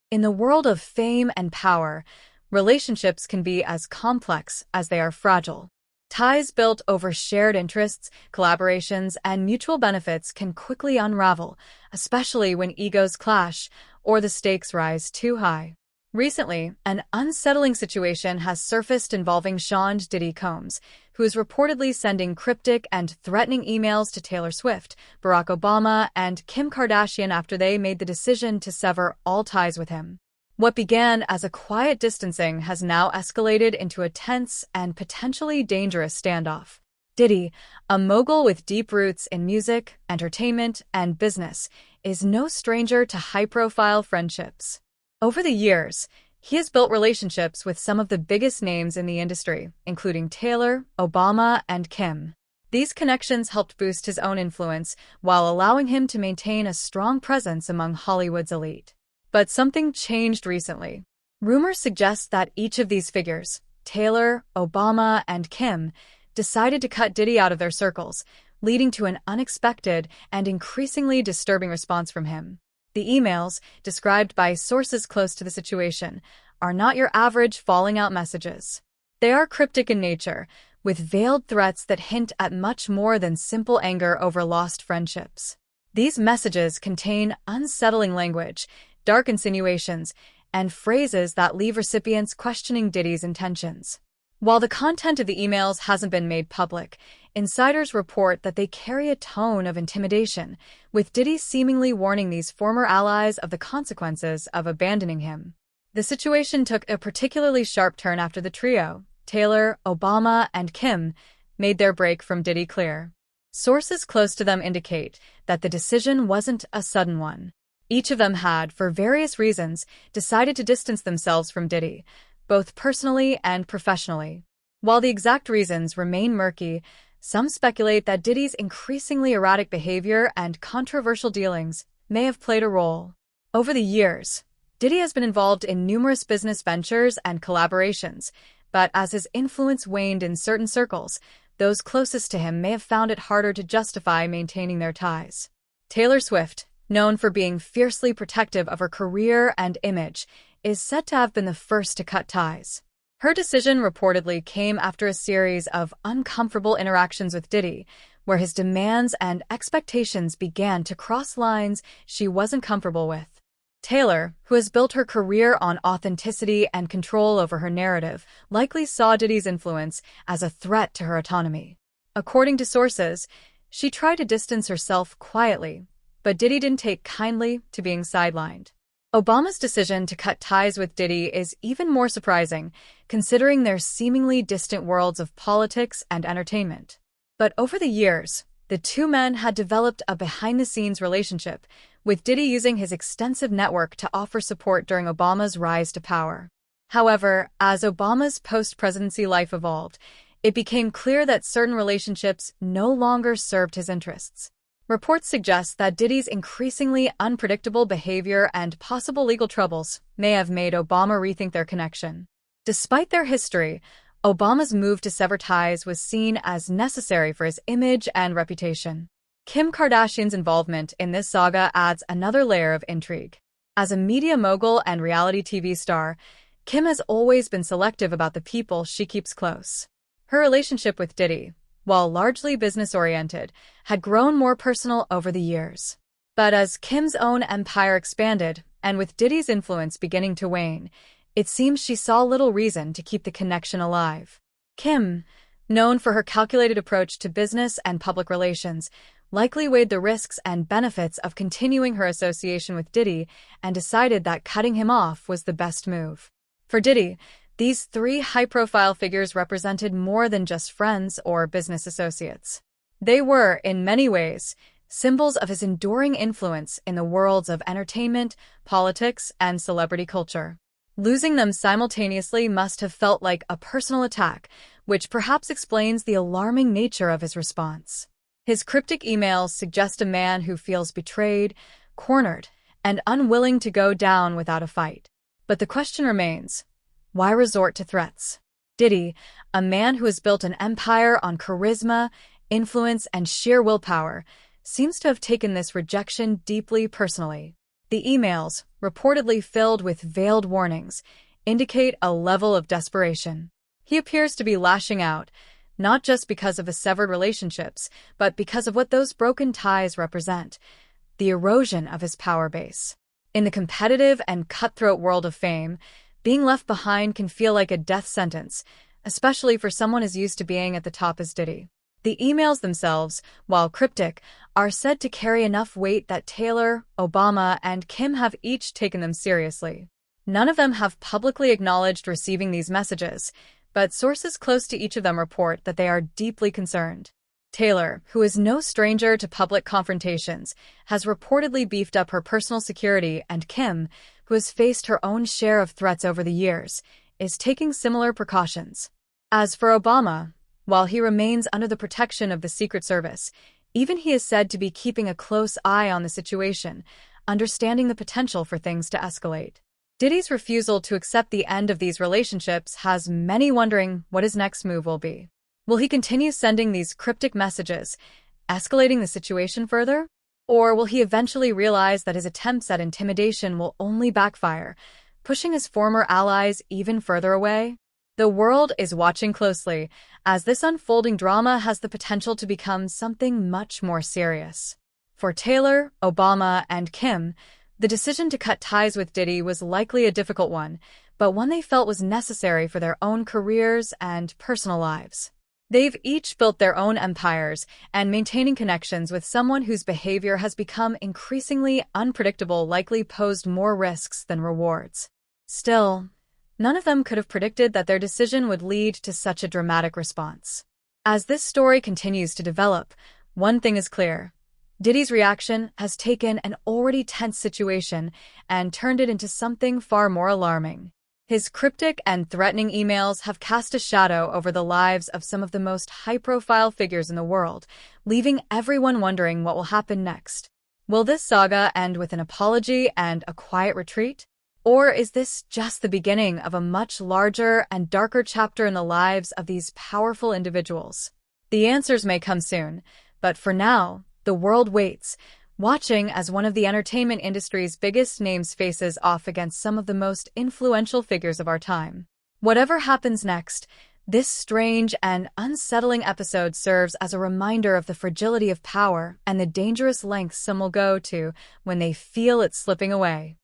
In the world of fame and power, relationships can be as complex as they are fragile. Ties built over shared interests, collaborations, and mutual benefits can quickly unravel, especially when egos clash or the stakes rise too high. Recently, an unsettling situation has surfaced involving Sean Diddy Combs, who is reportedly sending cryptic and threatening emails to Taylor Swift, Barack Obama, and Kim Kardashian after they made the decision to sever all ties with him. What began as a quiet distancing has now escalated into a tense and potentially dangerous standoff. Diddy, a mogul with deep roots in music, entertainment, and business, is no stranger to high-profile friendships. Over the years, he has built relationships with some of the biggest names in the industry, including Taylor, Obama, and Kim. These connections helped boost his own influence while allowing him to maintain a strong presence among Hollywood's elite. But something changed recently. Rumors suggest that each of these figures, Taylor, Obama, and Kim, decided to cut Diddy out of their circles, leading to an unexpected and increasingly disturbing response from him. The emails, described by sources close to the situation, are not your average falling-out messages. They are cryptic in nature, with veiled threats that hint at much more than simple anger over lost friendships. These messages contain unsettling language, dark insinuations, and phrases that leave recipients questioning Diddy's intentions. While the content of the emails hasn't been made public, insiders report that they carry a tone of intimidation, with Diddy seemingly warning these former allies of the consequences of abandoning him. The situation took a particularly sharp turn after the trio, Taylor, Obama, and Kim, made their break from Diddy clear. Sources close to them indicate that the decision wasn't a sudden one. Each of them had, for various reasons, decided to distance themselves from Diddy, both personally and professionally. While the exact reasons remain murky, some speculate that Diddy's increasingly erratic behavior and controversial dealings may have played a role. Over the years, Diddy has been involved in numerous business ventures and collaborations, but as his influence waned in certain circles, those closest to him may have found it harder to justify maintaining their ties. Taylor Swift, known for being fiercely protective of her career and image, is said to have been the first to cut ties. Her decision reportedly came after a series of uncomfortable interactions with Diddy, where his demands and expectations began to cross lines she wasn't comfortable with. Taylor, who has built her career on authenticity and control over her narrative, likely saw Diddy's influence as a threat to her autonomy. According to sources, she tried to distance herself quietly, but Diddy didn't take kindly to being sidelined. Obama's decision to cut ties with Diddy is even more surprising, considering their seemingly distant worlds of politics and entertainment. But over the years, the two men had developed a behind-the-scenes relationship, with Diddy using his extensive network to offer support during Obama's rise to power. However, as Obama's post-presidency life evolved, it became clear that certain relationships no longer served his interests. Reports suggest that Diddy's increasingly unpredictable behavior and possible legal troubles may have made Obama rethink their connection. Despite their history, Obama's move to sever ties was seen as necessary for his image and reputation. Kim Kardashian's involvement in this saga adds another layer of intrigue. As a media mogul and reality TV star, Kim has always been selective about the people she keeps close. Her relationship with Diddy, while largely business-oriented, had grown more personal over the years. But as Kim's own empire expanded, and with Diddy's influence beginning to wane, it seems she saw little reason to keep the connection alive. Kim, known for her calculated approach to business and public relations, likely weighed the risks and benefits of continuing her association with Diddy and decided that cutting him off was the best move. For Diddy, these three high-profile figures represented more than just friends or business associates. They were, in many ways, symbols of his enduring influence in the worlds of entertainment, politics, and celebrity culture. Losing them simultaneously must have felt like a personal attack, which perhaps explains the alarming nature of his response. His cryptic emails suggest a man who feels betrayed, cornered, and unwilling to go down without a fight. But the question remains, why resort to threats? Diddy, a man who has built an empire on charisma, influence, and sheer willpower, seems to have taken this rejection deeply personally. The emails, reportedly filled with veiled warnings, indicate a level of desperation. He appears to be lashing out, not just because of his severed relationships, but because of what those broken ties represent, the erosion of his power base. In the competitive and cutthroat world of fame, being left behind can feel like a death sentence, especially for someone as used to being at the top as Diddy. The emails themselves, while cryptic, are said to carry enough weight that Taylor, Obama, and Kim have each taken them seriously. None of them have publicly acknowledged receiving these messages, but sources close to each of them report that they are deeply concerned. Taylor, who is no stranger to public confrontations, has reportedly beefed up her personal security, and Kim, who has faced her own share of threats over the years, is taking similar precautions. As for Obama, while he remains under the protection of the Secret Service, even he is said to be keeping a close eye on the situation, understanding the potential for things to escalate. Diddy's refusal to accept the end of these relationships has many wondering what his next move will be. Will he continue sending these cryptic messages, escalating the situation further? Or will he eventually realize that his attempts at intimidation will only backfire, pushing his former allies even further away? The world is watching closely, as this unfolding drama has the potential to become something much more serious. For Taylor, Obama, and Kim, the decision to cut ties with Diddy was likely a difficult one, but one they felt was necessary for their own careers and personal lives. They've each built their own empires, and maintaining connections with someone whose behavior has become increasingly unpredictable likely posed more risks than rewards. Still, none of them could have predicted that their decision would lead to such a dramatic response. As this story continues to develop, one thing is clear. Diddy's reaction has taken an already tense situation and turned it into something far more alarming. His cryptic and threatening emails have cast a shadow over the lives of some of the most high-profile figures in the world, leaving everyone wondering what will happen next. Will this saga end with an apology and a quiet retreat? Or is this just the beginning of a much larger and darker chapter in the lives of these powerful individuals? The answers may come soon, but for now, the world waits, watching as one of the entertainment industry's biggest names faces off against some of the most influential figures of our time. Whatever happens next, this strange and unsettling episode serves as a reminder of the fragility of power and the dangerous lengths some will go to when they feel it slipping away.